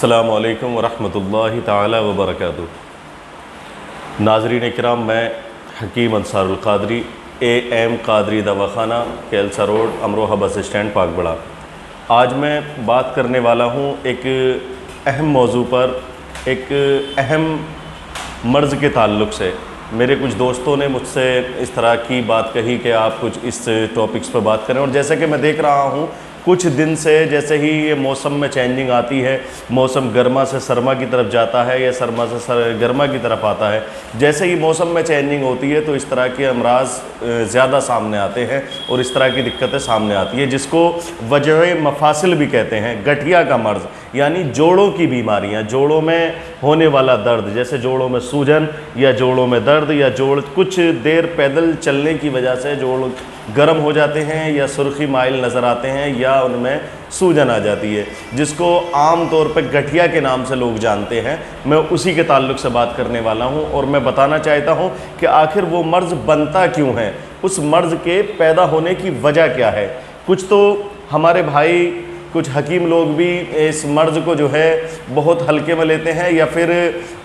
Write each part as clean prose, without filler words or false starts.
अस्सलामु अलैकुम वरहमतुल्लाहि ताला वबरकातुहू। नाज़रीन इकराम, मैं हकीम अंसारुल क़ादरी AM क़ादरी दवाख़ाना Kelsa road Amroha bus stand Pakbara. आज मैं बात करने वाला हूँ एक अहम मौजू पर, एक अहम मर्ज़ के ताल्लुक़ से। मेरे कुछ दोस्तों ने मुझसे इस तरह की बात कही कि आप कुछ इस टॉपिक्स पर बात करें, और जैसे कि मैं देख रहा हूँ कुछ दिन से, जैसे ही ये मौसम में चेंजिंग आती है, मौसम गर्मा से सरमा की तरफ जाता है या सरमा से गर्मा की तरफ आता है, जैसे ही मौसम में चेंजिंग होती है तो इस तरह के अमराज ज़्यादा सामने आते हैं और इस तरह की दिक्कतें सामने आती है, जिसको वजह मफासिल भी कहते हैं। गठिया का मर्ज़ यानी जोड़ों की बीमारियां, जोड़ों में होने वाला दर्द, जैसे जोड़ों में सूजन या जोड़ों में दर्द या जोड़ कुछ देर पैदल चलने की वजह से जोड़ गर्म हो जाते हैं या सुर्खी माइल नज़र आते हैं या उनमें सूजन आ जाती है, जिसको आम तौर पर गठिया के नाम से लोग जानते हैं। मैं उसी के ताल्लुक़ से बात करने वाला हूं और मैं बताना चाहता हूं कि आखिर वो मर्ज़ बनता क्यों है, उस मर्ज़ के पैदा होने की वजह क्या है। कुछ तो हमारे भाई, कुछ हकीम लोग भी इस मर्ज़ को जो है बहुत हल्के में लेते हैं या फिर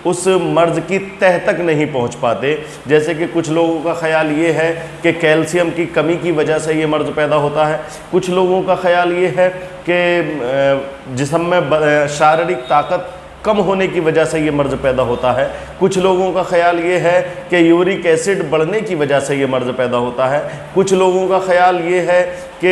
उस मर्ज़ की तह तक नहीं पहुंच पाते। जैसे कि कुछ लोगों का ख़्याल ये है कि कैल्शियम की कमी की वजह से ये मर्ज़ पैदा होता है, कुछ लोगों का ख़्याल ये है कि जिस्म में शारीरिक ताकत कम होने की वजह से ये मर्ज़ पैदा होता है, कुछ लोगों का ख़्याल ये है कि यूरिक एसिड बढ़ने की वजह से ये मर्ज़ पैदा होता है, कुछ लोगों का ख़्याल ये है कि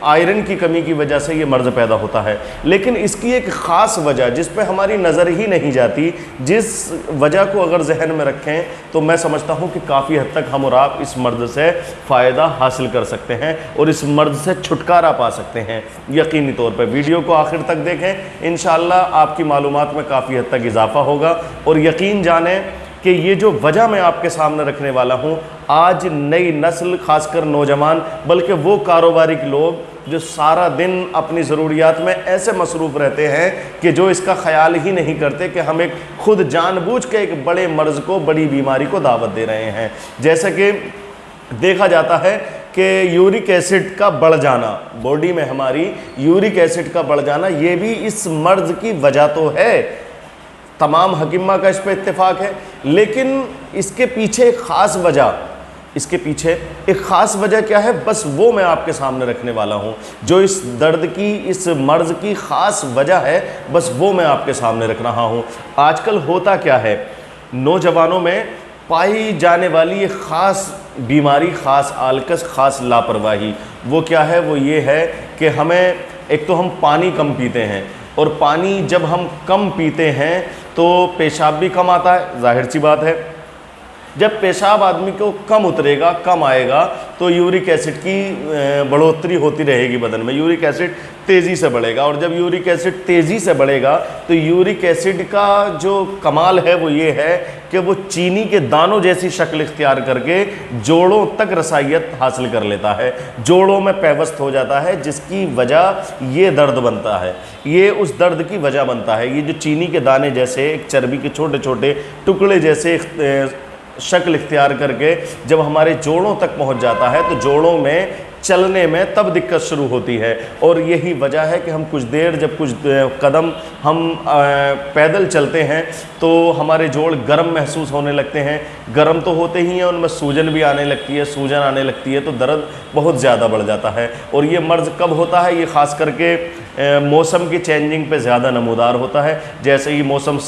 आयरन की कमी की वजह से ये मर्ज़ पैदा होता है। लेकिन इसकी एक ख़ास वजह जिस पे हमारी नज़र ही नहीं जाती, जिस वजह को अगर जहन में रखें तो मैं समझता हूँ कि काफ़ी हद तक हम और आप इस मर्ज़ से फ़ायदा हासिल कर सकते हैं और इस मर्ज़ से छुटकारा पा सकते हैं। यकीनी तौर पर वीडियो को आखिर तक देखें, इंशाअल्लाह आपकी मालूमात में काफ़ी हद तक इजाफ़ा होगा। और यकीन जानें कि ये जो वजह मैं आपके सामने रखने वाला हूँ, आज नई नस्ल, खासकर नौजवान, बल्कि वो कारोबारी लोग जो सारा दिन अपनी ज़रूरियात में ऐसे मसरूफ़ रहते हैं कि जो इसका ख़्याल ही नहीं करते कि हम एक खुद जानबूझ के एक बड़े मर्ज़ को, बड़ी बीमारी को दावत दे रहे हैं। जैसे कि देखा जाता है कि यूरिक एसिड का बढ़ जाना, बॉडी में हमारी यूरिक एसिड का बढ़ जाना, ये भी इस मर्ज़ की वजह तो है। तमाम हकीमा का इस पर इत्तेफाक है, लेकिन इसके पीछे एक ख़ास वजह, इसके पीछे एक ख़ास वजह क्या है, बस वो मैं आपके सामने रखने वाला हूँ। जो इस दर्द की, इस मर्ज़ की ख़ास वजह है, बस वो मैं आपके सामने रख रहा हूँ। आजकल होता क्या है, नौजवानों में पाई जाने वाली ये ख़ास बीमारी, ख़ास आलकस, ख़ास लापरवाही, वो क्या है, वो ये है कि हमें एक तो हम पानी कम पीते हैं, और पानी जब हम कम पीते हैं तो पेशाब भी कम आता है, जाहिर सी बात है। जब पेशाब आदमी को कम उतरेगा, कम आएगा, तो यूरिक एसिड की बढ़ोतरी होती रहेगी बदन में, यूरिक एसिड तेज़ी से बढ़ेगा। और जब यूरिक एसिड तेज़ी से बढ़ेगा तो यूरिक एसिड का जो कमाल है वो ये है कि वो चीनी के दानों जैसी शक्ल इख्तियार करके जोड़ों तक रसायत हासिल कर लेता है, जोड़ों में पैवस्त हो जाता है, जिसकी वजह ये दर्द बनता है, ये उस दर्द की वजह बनता है। ये जो चीनी के दाने जैसे एक चर्बी के छोटे छोटे टुकड़े जैसे शक्ल इख्तियार करके जब हमारे जोड़ों तक पहुंच जाता है तो जोड़ों में चलने में तब दिक्कत शुरू होती है। और यही वजह है कि हम कुछ देर, जब कुछ कदम हम पैदल चलते हैं तो हमारे जोड़ गर्म महसूस होने लगते हैं। गर्म तो होते ही हैं, उनमें सूजन भी आने लगती है, सूजन आने लगती है तो दर्द बहुत ज़्यादा बढ़ जाता है। और ये मर्ज़ कब होता है, ये ख़ास करके मौसम की चेंजिंग पे ज़्यादा नमूदार होता है। जैसे ही मौसम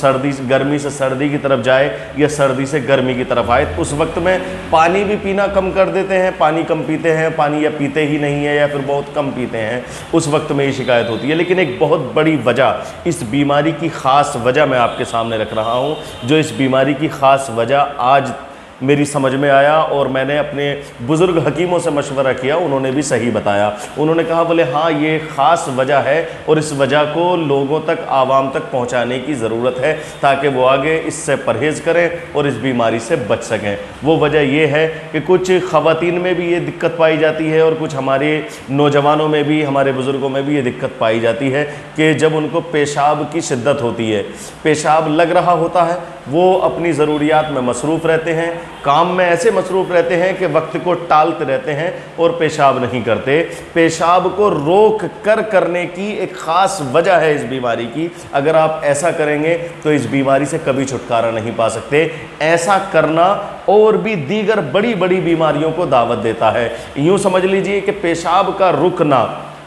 गर्मी से सर्दी की तरफ जाए या सर्दी से गर्मी की तरफ आए, उस वक्त में पानी भी पीना कम कर देते हैं, पानी कम पीते हैं, पानी या पीते ही नहीं है या फिर बहुत कम पीते हैं, उस वक्त में ये शिकायत होती है। लेकिन एक बहुत बड़ी वजह, इस बीमारी की ख़ास वजह मैं आपके सामने रख रहा हूँ। जो इस बीमारी की ख़ास वजह आज मेरी समझ में आया और मैंने अपने बुज़ुर्ग हकीमों से मशवरा किया, उन्होंने भी सही बताया। उन्होंने कहा, बोले हाँ ये ख़ास वजह है और इस वजह को लोगों तक, आवाम तक पहुंचाने की ज़रूरत है ताकि वो आगे इससे परहेज़ करें और इस बीमारी से बच सकें। वो वजह ये है कि कुछ ख़वातीन में भी ये दिक्कत पाई जाती है और कुछ हमारे नौजवानों में भी, हमारे बुज़ुर्गों में भी ये दिक्कत पाई जाती है कि जब उनको पेशाब की शिद्दत होती है, पेशाब लग रहा होता है, वो अपनी ज़रूरियात में मसरूफ़ रहते हैं, काम में ऐसे मसरूफ़ रहते हैं कि वक्त को टालते रहते हैं और पेशाब नहीं करते। पेशाब को रोक कर करने की एक ख़ास वजह है इस बीमारी की। अगर आप ऐसा करेंगे तो इस बीमारी से कभी छुटकारा नहीं पा सकते। ऐसा करना और भी दीगर बड़ी बड़ी बीमारियों को दावत देता है। यूँ समझ लीजिए कि पेशाब का रुकना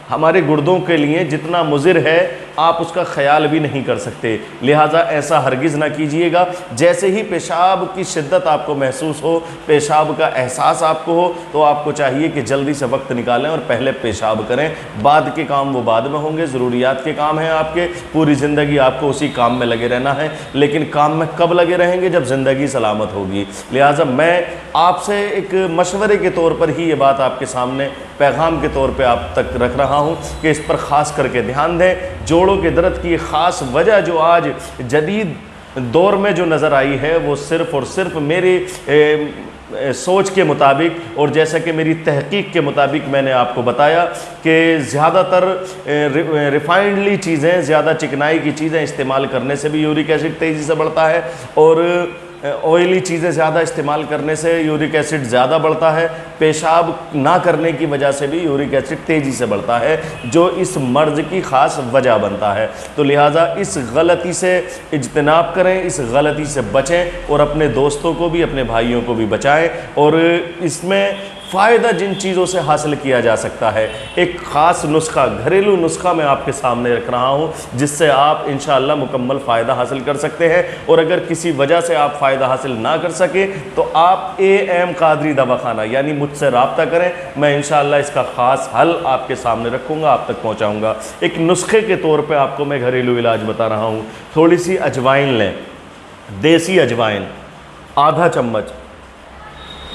हमारे गुर्दों के लिए जितना मुज़िर है आप उसका ख्याल भी नहीं कर सकते। लिहाजा ऐसा हरगिज़ ना कीजिएगा। जैसे ही पेशाब की शिद्दत आपको महसूस हो, पेशाब का एहसास आपको हो, तो आपको चाहिए कि जल्दी से वक्त निकालें और पहले पेशाब करें। बाद के काम वो बाद में होंगे, ज़रूरियात के काम हैं आपके, पूरी ज़िंदगी आपको उसी काम में लगे रहना है। लेकिन काम में कब लगे रहेंगे? जब ज़िंदगी सलामत होगी। लिहाजा मैं आपसे एक मशवरे के तौर पर ही ये बात आपके सामने पैगाम के तौर पे आप तक रख रहा हूँ कि इस पर ख़ास करके ध्यान दें। जोड़ों के दर्द की ख़ास वजह जो आज जदीद दौर में जो नज़र आई है वो सिर्फ़ और सिर्फ मेरी सोच के मुताबिक और जैसा कि मेरी तहकीक के मुताबिक मैंने आपको बताया कि ज़्यादातर रिफाइंडली चीज़ें, ज़्यादा चिकनाई की चीज़ें इस्तेमाल करने से भी यूरिक एसिड तेज़ी से बढ़ता है और ऑयली चीज़ें ज़्यादा इस्तेमाल करने से यूरिक एसिड ज़्यादा बढ़ता है। पेशाब ना करने की वजह से भी यूरिक एसिड तेज़ी से बढ़ता है, जो इस मर्ज़ की ख़ास वजह बनता है। तो लिहाजा इस गलती से इज्तनाब करें, इस गलती से बचें और अपने दोस्तों को भी, अपने भाइयों को भी बचाएं। और इसमें फ़ायदा जिन चीज़ों से हासिल किया जा सकता है, एक ख़ास नुस्खा, घरेलू नुस्खा मैं आपके सामने रख रहा हूँ, जिससे आप इंशाअल्लाह मुकम्मल फ़ायदा हासिल कर सकते हैं। और अगर किसी वजह से आप फ़ायदा हासिल ना कर सके तो आप AM कादरी दवाखाना यानी मुझसे रब्ता करें। मैं इंशाअल्लाह इसका ख़ास हल आपके सामने रखूँगा, आप तक पहुँचाऊँगा। एक नुस्खे के तौर पर आपको मैं घरेलू इलाज बता रहा हूँ। थोड़ी सी अजवाइन लें, देसी अजवाइन, आधा चम्मच,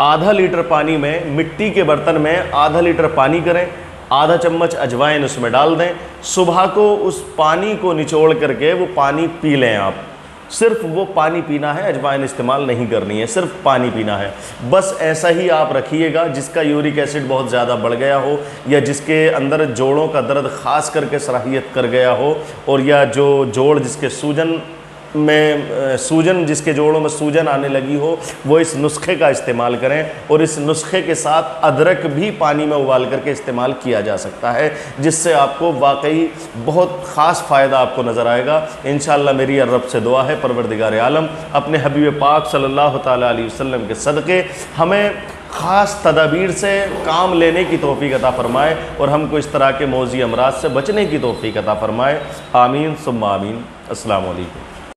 आधा लीटर पानी में, मिट्टी के बर्तन में आधा लीटर पानी करें, आधा चम्मच अजवाइन उसमें डाल दें। सुबह को उस पानी को निचोड़ करके वो पानी पी लें। आप सिर्फ वो पानी पीना है, अजवाइन इस्तेमाल नहीं करनी है, सिर्फ पानी पीना है। बस ऐसा ही आप रखिएगा। जिसका यूरिक एसिड बहुत ज़्यादा बढ़ गया हो या जिसके अंदर जोड़ों का दर्द ख़ास करके सराहियत कर गया हो, और या जो जोड़ जिसके जिसके जोड़ों में सूजन आने लगी हो, वो इस नुस्खे का इस्तेमाल करें। और इस नुस्खे के साथ अदरक भी पानी में उबाल करके इस्तेमाल किया जा सकता है, जिससे आपको वाकई बहुत ख़ास फ़ायदा आपको नज़र आएगा इंशाअल्लाह। मेरी रब से दुआ है परवरदिगार आलम अपने हबीब पाक सल्लल्लाहु ताला अलैहि वसल्लम के सदक़े हमें ख़ास तदाबीर से काम लेने की तौफ़ीक़ अता फ़रमाए और हमको इस तरह के मौज़ी अमराज से बचने की तौफ़ीक़ अता फ़रमाए। आमीन सुम्मा आमीन। अस्सलामु अलैकुम।